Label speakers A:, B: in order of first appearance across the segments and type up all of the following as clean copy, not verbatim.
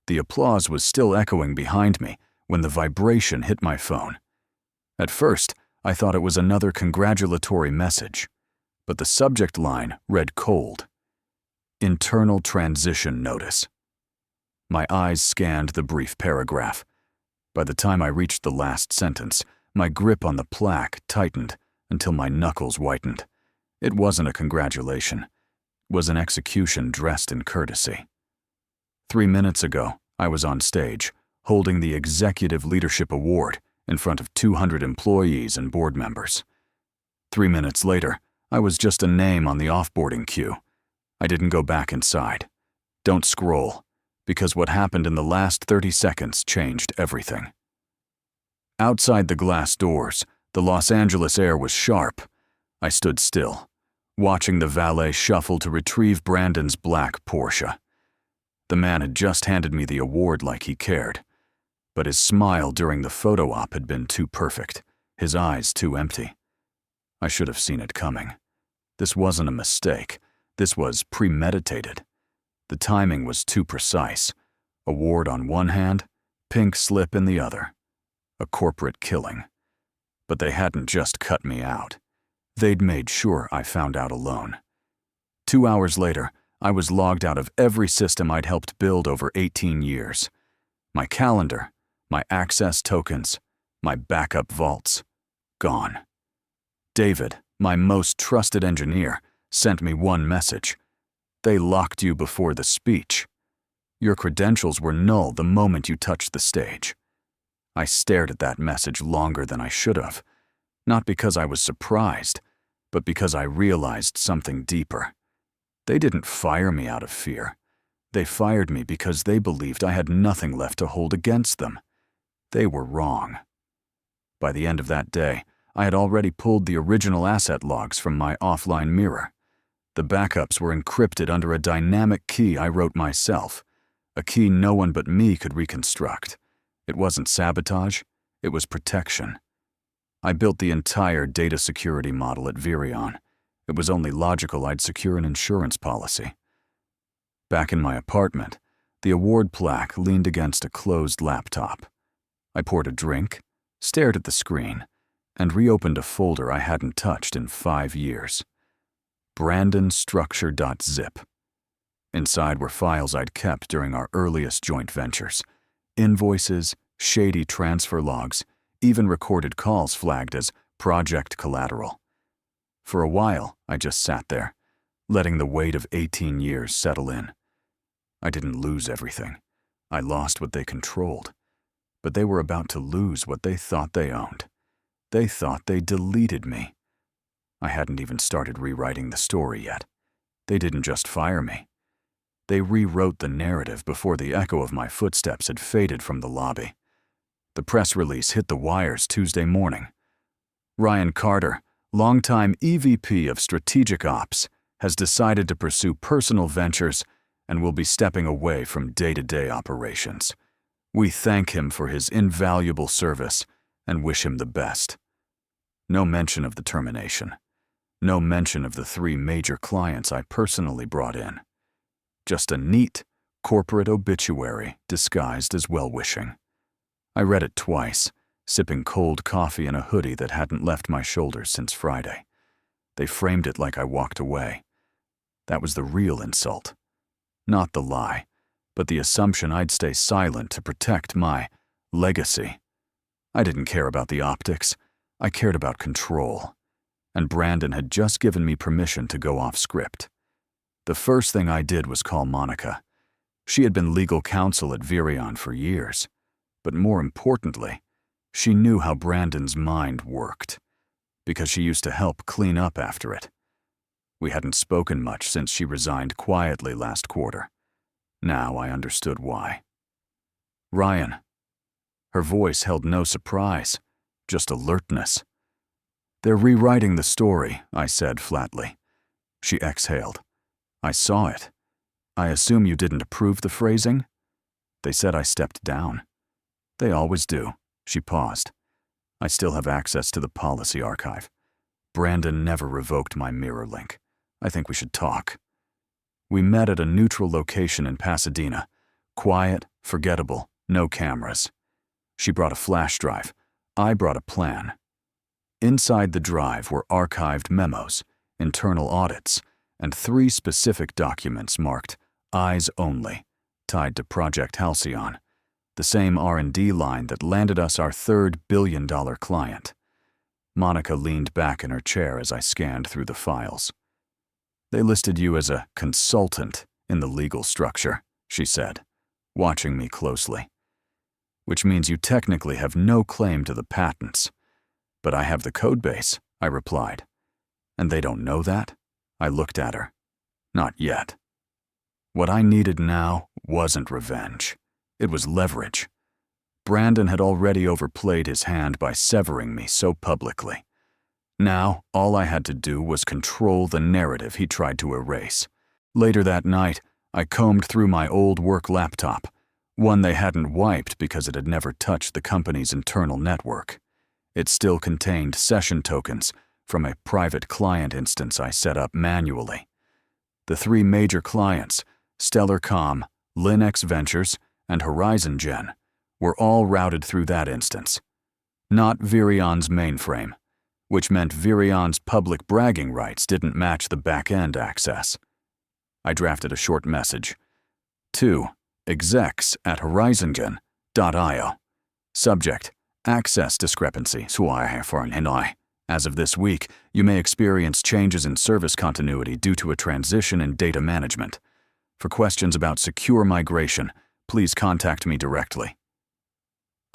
A: The applause was still echoing behind me when the vibration hit my phone. At first, I thought it was another congratulatory message, but the subject line read cold. Internal transition notice. My eyes scanned the brief paragraph. By the time I reached the last sentence, my grip on the plaque tightened until my knuckles whitened. It wasn't a congratulation. It was an execution dressed in courtesy. 3 minutes ago, I was on stage, holding the Executive Leadership Award in front of 200 employees and board members. 3 minutes later, I was just a name on the offboarding queue. I didn't go back inside. Don't scroll, because what happened in the last 30 seconds changed everything. Outside the glass doors, the Los Angeles air was sharp. I stood still, watching the valet shuffle to retrieve Brandon's black Porsche. The man had just handed me the award like he cared, but his smile during the photo op had been too perfect, his eyes too empty. I should have seen it coming. This wasn't a mistake. This was premeditated. The timing was too precise. Award on one hand, pink slip in the other. A corporate killing. But they hadn't just cut me out. They'd made sure I found out alone. 2 hours later, I was logged out of every system I'd helped build over 18 years. My calendar, my access tokens, my backup vaults, gone. David, my most trusted engineer, sent me one message. They locked you before the speech. Your credentials were null the moment you touched the stage. I stared at that message longer than I should have, not because I was surprised, but because I realized something deeper. They didn't fire me out of fear. They fired me because they believed I had nothing left to hold against them. They were wrong. By the end of that day, I had already pulled the original asset logs from my offline mirror. The backups were encrypted under a dynamic key I wrote myself, a key no one but me could reconstruct. It wasn't sabotage, it was protection. I built the entire data security model at Virion. It was only logical I'd secure an insurance policy. Back in my apartment, the award plaque leaned against a closed laptop. I poured a drink, stared at the screen, and reopened a folder I hadn't touched in 5 years. BrandonStructure.zip. Inside were files I'd kept during our earliest joint ventures. Invoices, shady transfer logs, even recorded calls flagged as project collateral. For a while, I just sat there, letting the weight of 18 years settle in. I didn't lose everything. I lost what they controlled. But they were about to lose what they thought they owned. They thought they deleted me. I hadn't even started rewriting the story yet. They didn't just fire me. They rewrote the narrative before the echo of my footsteps had faded from the lobby. The press release hit the wires Tuesday morning. Ryan Carter, longtime EVP of Strategic Ops, has decided to pursue personal ventures and will be stepping away from day-to-day operations. We thank him for his invaluable service and wish him the best. No mention of the termination. No mention of the 3 major clients I personally brought in. Just a neat, corporate obituary disguised as well-wishing. I read it twice, sipping cold coffee in a hoodie that hadn't left my shoulders since Friday. They framed it like I walked away. That was the real insult. Not the lie, but the assumption I'd stay silent to protect my legacy. I didn't care about the optics. I cared about control. And Brandon had just given me permission to go off script. The first thing I did was call Monica. She had been legal counsel at Virion for years. But more importantly, she knew how Brandon's mind worked, because she used to help clean up after it. We hadn't spoken much since she resigned quietly last quarter. Now I understood why. Ryan. Her voice held no surprise, just alertness. They're rewriting the story, I said flatly. She exhaled. I saw it. I assume you didn't approve the phrasing? They said I stepped down. They always do. She paused. I still have access to the policy archive. Brandon never revoked my mirror link. I think we should talk. We met at a neutral location in Pasadena, quiet, Forgettable, no cameras. She brought a flash drive. I brought a plan. Inside the drive were archived memos, internal audits, and 3 specific documents marked Eyes Only, tied to Project Halcyon, the same R&D line that landed us our third billion-dollar client. Monica leaned back in her chair as I scanned through the files. They listed you as a consultant in the legal structure, she said, watching me closely. Which means you technically have no claim to the patents. But I have the codebase, I replied. And they don't know that? I looked at her. Not yet. What I needed now wasn't revenge. It was leverage. Brandon had already overplayed his hand by severing me so publicly. Now, all I had to do was control the narrative he tried to erase. Later that night, I combed through my old work laptop, one they hadn't wiped because it had never touched the company's internal network. It still contained session tokens from a private client instance I set up manually. The 3 major clients, Stellarcom, Linux Ventures, and Horizon Gen, were all routed through that instance. Not Virion's mainframe, which meant Virion's public bragging rights didn't match the back-end access. I drafted a short message. To execs@horizongen.io. Subject: access discrepancy. As of this week, you may experience changes in service continuity due to a transition in data management. For questions about secure migration, please contact me directly.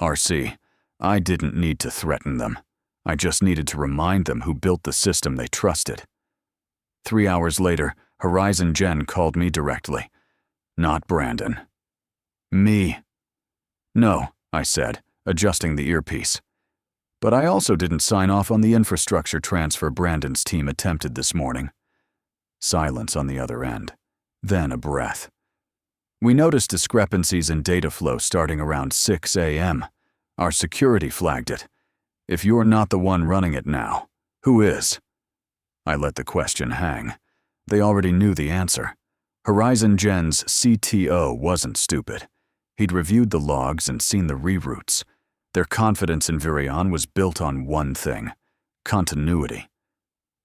A: RC, I didn't need to threaten them. I just needed to remind them who built the system they trusted. 3 hours later, Horizon Gen called me directly. Not Brandon. Me. No, I said, adjusting the earpiece. But I also didn't sign off on the infrastructure transfer Brandon's team attempted this morning. Silence on the other end. Then a breath. We noticed discrepancies in data flow starting around 6 a.m. Our security flagged it. If you're not the one running it now, who is? I let the question hang. They already knew the answer. Horizon Gen's CTO wasn't stupid. He'd reviewed the logs and seen the reroutes. Their confidence in Virion was built on one thing: continuity.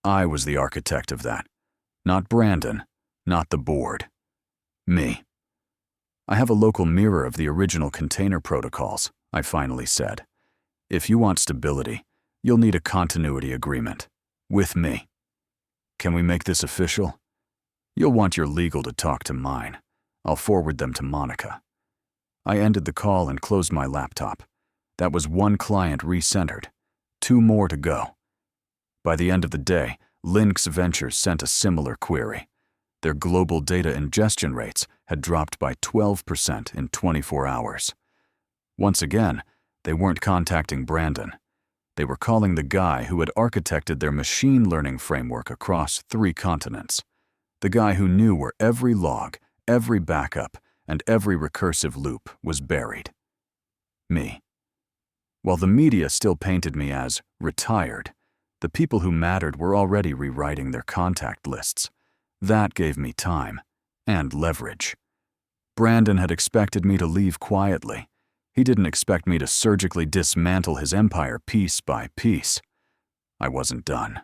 A: I was the architect of that. Not Brandon, not the board. Me. I have a local mirror of the original container protocols, I finally said. If you want stability, you'll need a continuity agreement. With me. Can we make this official? You'll want your legal to talk to mine. I'll forward them to Monica. I ended the call and closed my laptop. That was 1 client recentered. 2 more to go. By the end of the day, Linux Ventures sent a similar query. Their global data ingestion rates had dropped by 12% in 24 hours. Once again, they weren't contacting Brandon. They were calling the guy who had architected their machine learning framework across 3 continents. The guy who knew where every log, every backup, and every recursive loop was buried. Me. While the media still painted me as retired, the people who mattered were already rewriting their contact lists. That gave me time and leverage. Brandon had expected me to leave quietly. He didn't expect me to surgically dismantle his empire piece by piece. I wasn't done.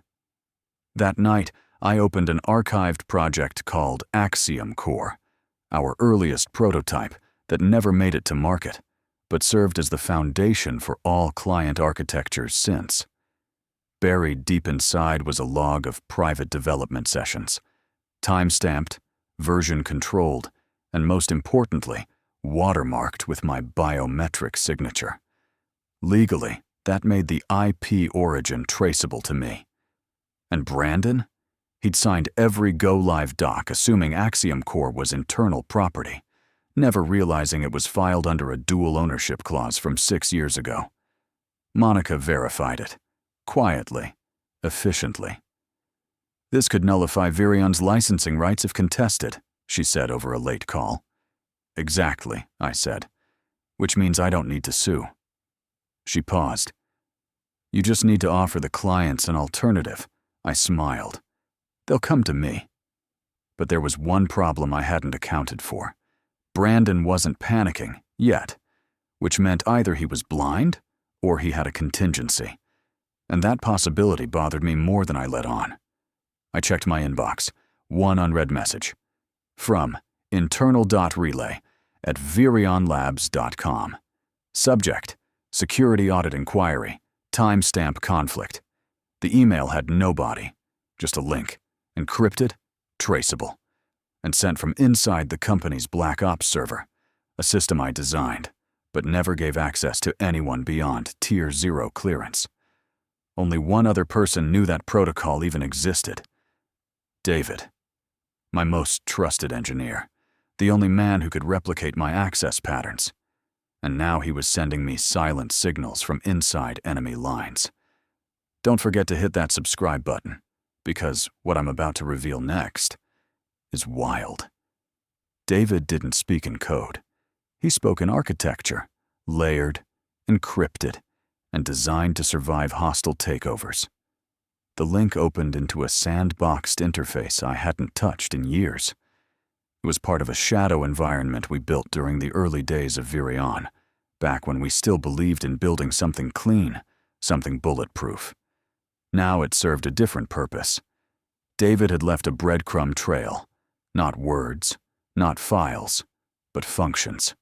A: That night, I opened an archived project called Axiom Core, our earliest prototype that never made it to market, but served as the foundation for all client architectures since. Buried deep inside was a log of private development sessions, time-stamped, version-controlled, and most importantly, watermarked with my biometric signature. Legally, that made the IP origin traceable to me. And Brandon? He'd signed every go-live doc assuming Axiom Core was internal property, never realizing it was filed under a dual ownership clause from 6 years ago. Monica verified it, quietly, efficiently. This could nullify Virion's licensing rights if contested, she said over a late call. Exactly, I said, which means I don't need to sue. She paused. You just need to offer the clients an alternative, I smiled. They'll come to me. But there was one problem I hadn't accounted for. Brandon wasn't panicking, Yet, which meant either he was blind or he had a contingency. And that possibility bothered me more than I let on. I checked my inbox. One unread message. From internal.relay@virionlabs.com. Subject: Security Audit Inquiry. Timestamp conflict. The email had no body, just a link, encrypted, traceable, and sent from inside the company's Black Ops server, a system I designed, but never gave access to anyone beyond Tier 0 clearance. Only one other person knew that protocol even existed. David, my most trusted engineer, the only man who could replicate my access patterns. And now he was sending me silent signals from inside enemy lines. Don't forget to hit that subscribe button, because what I'm about to reveal next is wild. David didn't speak in code. He spoke in architecture, layered, encrypted, and designed to survive hostile takeovers. The link opened into a sandboxed interface I hadn't touched in years. It was part of a shadow environment we built during the early days of Virion, back when we still believed in building something clean, something bulletproof. Now it served a different purpose. David had left a breadcrumb trail, not words, not files, but functions.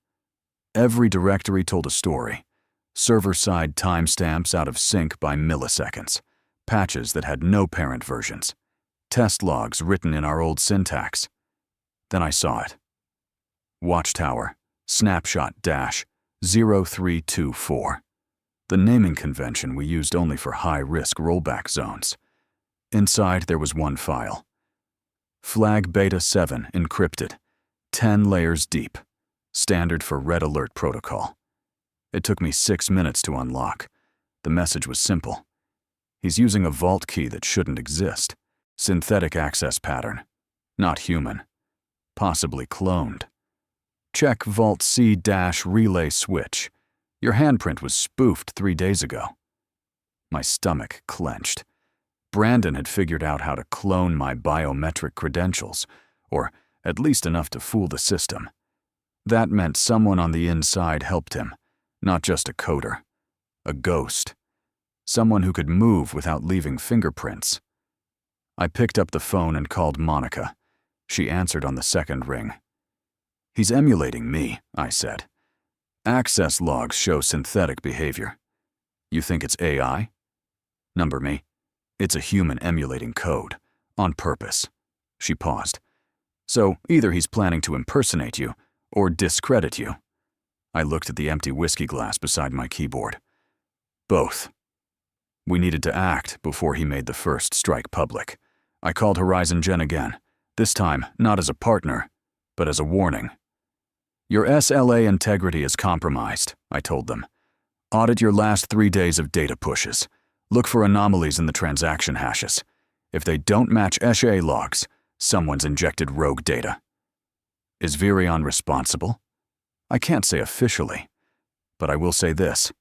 A: Every directory told a story. Server-side timestamps out of sync by milliseconds, patches that had no parent versions, test logs written in our old syntax. Then I saw it. Watchtower, snapshot-0324. The naming convention we used only for high-risk rollback zones. Inside there was one file. Flag Beta 7 encrypted, 10 layers deep, standard for red alert protocol. It took me 6 minutes to unlock. The message was simple. He's using a vault key that shouldn't exist. Synthetic access pattern. Not human. Possibly cloned. Check Vault C-relay switch. Your handprint was spoofed 3 days ago. My stomach clenched. Brandon had figured out how to clone my biometric credentials, or at least enough to fool the system. That meant someone on the inside helped him, not just a coder. A ghost. Someone who could move without leaving fingerprints. I picked up the phone and called Monica. She answered on the second ring. "He's emulating me," I said. "Access logs show synthetic behavior. You think it's AI?" "Number me. It's a human emulating code. On purpose." She paused. "So either he's planning to impersonate you, or discredit you." I looked at the empty whiskey glass beside my keyboard. "Both." We needed to act before he made the first strike public. I called Horizon Gen again, this time not as a partner, but as a warning. "Your SLA integrity is compromised," I told them. "Audit your last 3 days of data pushes. Look for anomalies in the transaction hashes. If they don't match SHA logs, someone's injected rogue data." Is Virion responsible? I can't say officially, but I will say this.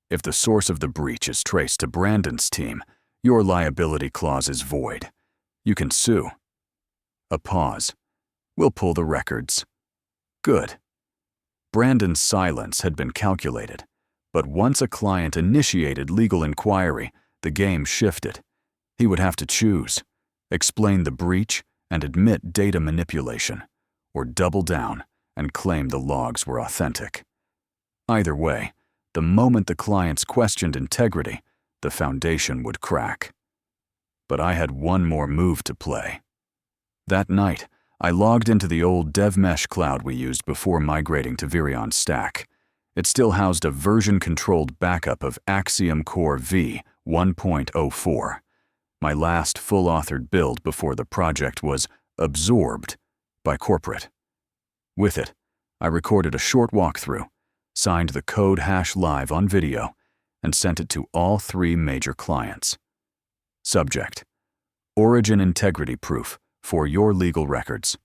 A: If the source of the breach is traced to Brandon's team, your liability clause is void. You can sue. A pause. We'll pull the records. Good. Brandon's silence had been calculated, but once a client initiated legal inquiry, the game shifted. He would have to choose, explain the breach and admit data manipulation, or double down and claim the logs were authentic. Either way, the moment the clients questioned integrity, the foundation would crack. But I had one more move to play. That night, I logged into the old DevMesh cloud we used before migrating to Virion's stack. It still housed a version-controlled backup of Axiom Core V 1.04, my last full-authored build before the project was absorbed by corporate. With it, I recorded a short walkthrough, signed the code hash live on video, and sent it to all 3 major clients. Subject: Origin integrity proof for your legal records.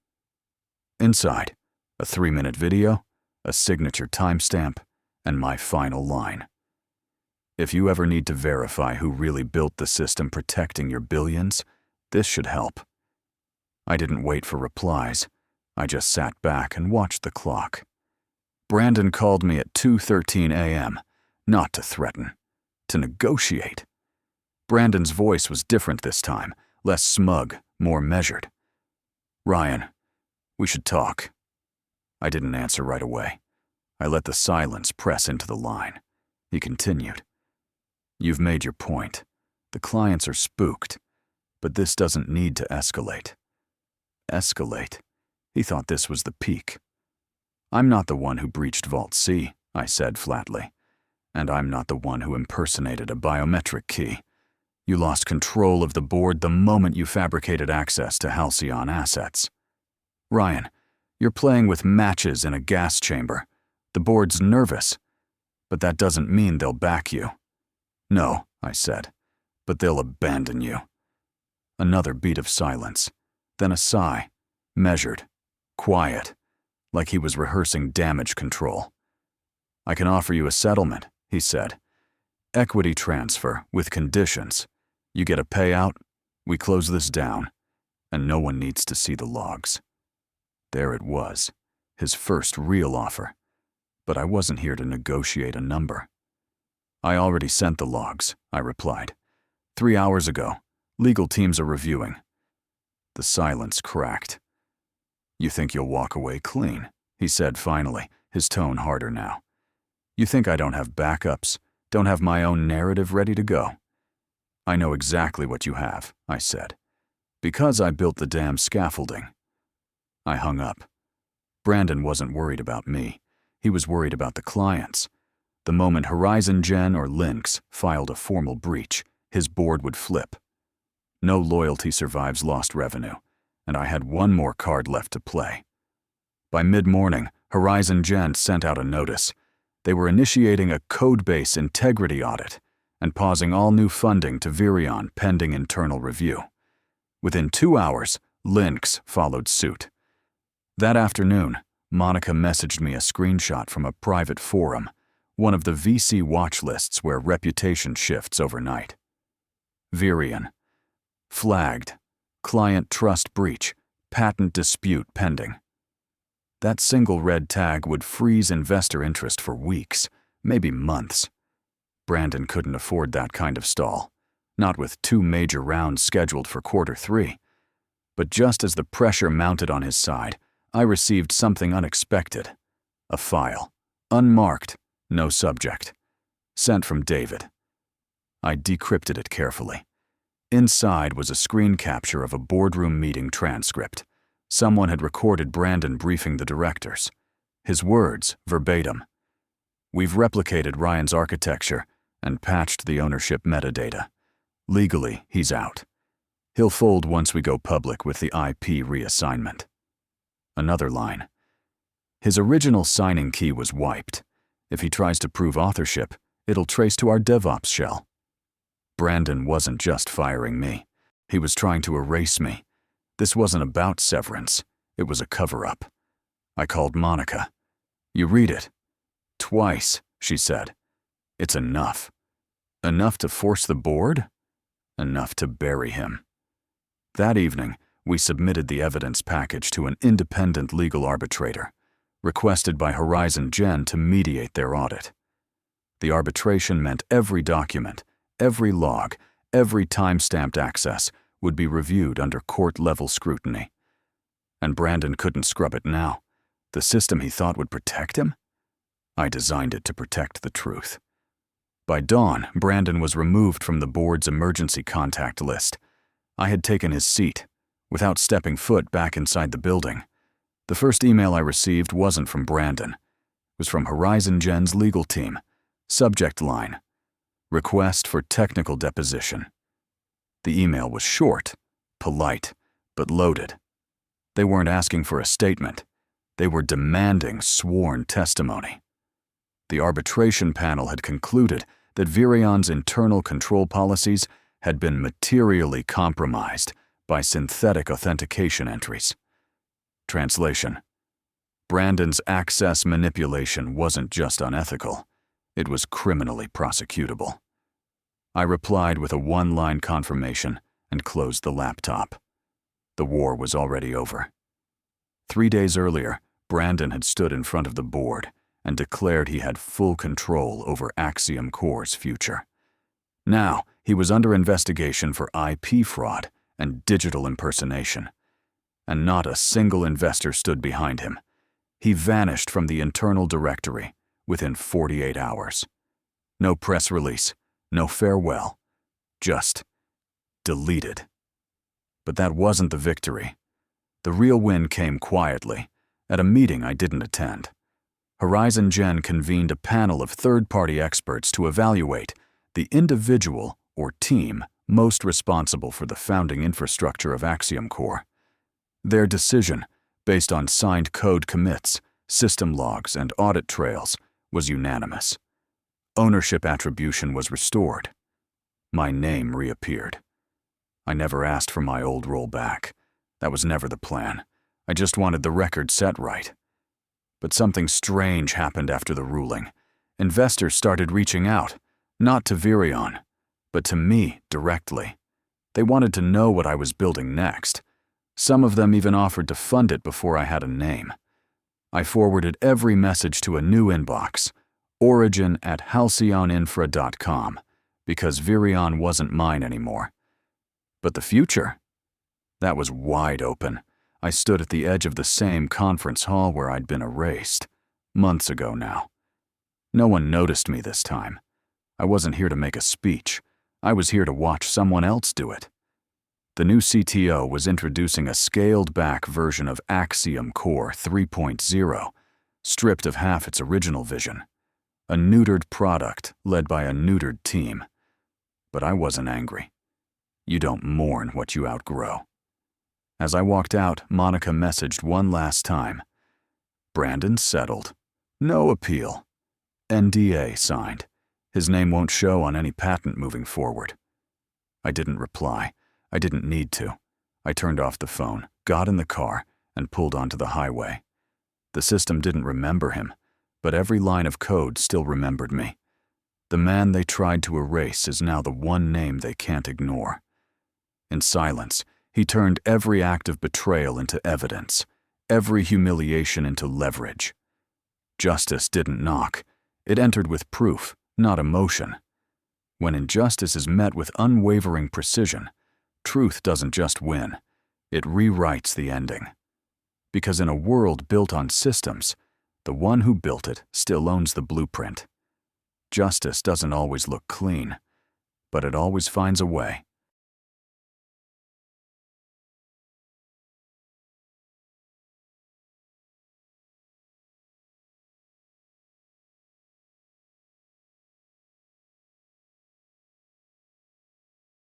A: Inside, a 3-minute video, a signature timestamp, and my final line. If you ever need to verify who really built the system protecting your billions, this should help. I didn't wait for replies. I just sat back and watched the clock. Brandon called me at 2:13 a.m., not to threaten, to negotiate. Brandon's voice was different this time, less smug, more measured. "Ryan, we should talk." I didn't answer right away. I let the silence press into the line. He continued. "You've made your point. The clients are spooked, but this doesn't need to escalate." Escalate? He thought this was the peak. "I'm not the one who breached Vault C," I said flatly. "And I'm not the one who impersonated a biometric key. You lost control of the board the moment you fabricated access to Halcyon assets. Ryan, you're playing with matches in a gas chamber. The board's nervous, but that doesn't mean they'll back you." "No," I said, "but they'll abandon you." Another beat of silence, then a sigh, measured, quiet, like he was rehearsing damage control. "I can offer you a settlement," he said. "Equity transfer with conditions. You get a payout, we close this down, and no one needs to see the logs." There it was, his first real offer. But I wasn't here to negotiate a number. "I already sent the logs," I replied. 3 hours ago. Legal teams are reviewing." The silence cracked. "You think you'll walk away clean?" he said finally, his tone harder now. "You think I don't have backups, don't have my own narrative ready to go?" "I know exactly what you have," I said. "Because I built the damn scaffolding." I hung up. Brandon wasn't worried about me. He was worried about the clients. The moment Horizon Gen or Lynx filed a formal breach, his board would flip. No loyalty survives lost revenue, and I had one more card left to play. By mid-morning, Horizon Gen sent out a notice. They were initiating a codebase integrity audit and pausing all new funding to Virion pending internal review. Within 2 hours, Lynx followed suit. That afternoon, Monica messaged me a screenshot from a private forum, one of the VC watch lists where reputation shifts overnight. Virion. Flagged. Client trust breach. Patent dispute pending. That single red tag would freeze investor interest for weeks, maybe months. Brandon couldn't afford that kind of stall, not with 2 major rounds scheduled for Q3. But just as the pressure mounted on his side, I received something unexpected. A file. Unmarked. No subject. Sent from David. I decrypted it carefully. Inside was a screen capture of a boardroom meeting transcript. Someone had recorded Brandon briefing the directors. His words, verbatim. "We've replicated Ryan's architecture and patched the ownership metadata. Legally, he's out. He'll fold once we go public with the IP reassignment." Another line. "His original signing key was wiped. If he tries to prove authorship, it'll trace to our DevOps shell." Brandon wasn't just firing me. He was trying to erase me. This wasn't about severance. It was a cover-up. I called Monica. "You read it." "Twice," she said. "It's enough." Enough to force the board? Enough to bury him. That evening, we submitted the evidence package to an independent legal arbitrator, requested by Horizon Gen to mediate their audit. The arbitration meant every document, every log, every time-stamped access would be reviewed under court-level scrutiny. And Brandon couldn't scrub it now. The system he thought would protect him? I designed it to protect the truth. By dawn, Brandon was removed from the board's emergency contact list. I had taken his seat, without stepping foot back inside the building. The first email I received wasn't from Brandon. It was from Horizon Gen's legal team. Subject line: request for technical deposition. The email was short, polite, but loaded. They weren't asking for a statement. They were demanding sworn testimony. The arbitration panel had concluded that Virion's internal control policies had been materially compromised by synthetic authentication entries. Translation: Brandon's access manipulation wasn't just unethical, it was criminally prosecutable. I replied with a one-line confirmation and closed the laptop. The war was already over. 3 days earlier, Brandon had stood in front of the board, and declared he had full control over Axiom Core's future. Now, he was under investigation for IP fraud and digital impersonation. And not a single investor stood behind him. He vanished from the internal directory within 48 hours. No press release, no farewell, just deleted. But that wasn't the victory. The real win came quietly, at a meeting I didn't attend. Horizon Gen convened a panel of third-party experts to evaluate the individual or team most responsible for the founding infrastructure of Axiom Core. Their decision, based on signed code commits, system logs, and audit trails, was unanimous. Ownership attribution was restored. My name reappeared. I never asked for my old role back. That was never the plan. I just wanted the record set right. But something strange happened after the ruling. Investors started reaching out, not to Virion, but to me directly. They wanted to know what I was building next. Some of them even offered to fund it before I had a name. I forwarded every message to a new inbox, origin@halcyoninfra.com, because Virion wasn't mine anymore. But the future? That was wide open. I stood at the edge of the same conference hall where I'd been erased, months ago now. No one noticed me this time. I wasn't here to make a speech. I was here to watch someone else do it. The new CTO was introducing a scaled-back version of Axiom Core 3.0, stripped of half its original vision. A neutered product led by a neutered team. But I wasn't angry. You don't mourn what you outgrow. As I walked out, Monica messaged one last time. Brandon settled. No appeal. NDA signed. His name won't show on any patent moving forward. I didn't reply. I didn't need to. I turned off the phone, got in the car, and pulled onto the highway. The system didn't remember him, but every line of code still remembered me. The man they tried to erase is now the one name they can't ignore. In silence, he turned every act of betrayal into evidence, every humiliation into leverage. Justice didn't knock. It entered with proof, not emotion. When injustice is met with unwavering precision, truth doesn't just win, it rewrites the ending. Because in a world built on systems, the one who built it still owns the blueprint. Justice doesn't always look clean, but it always finds a way.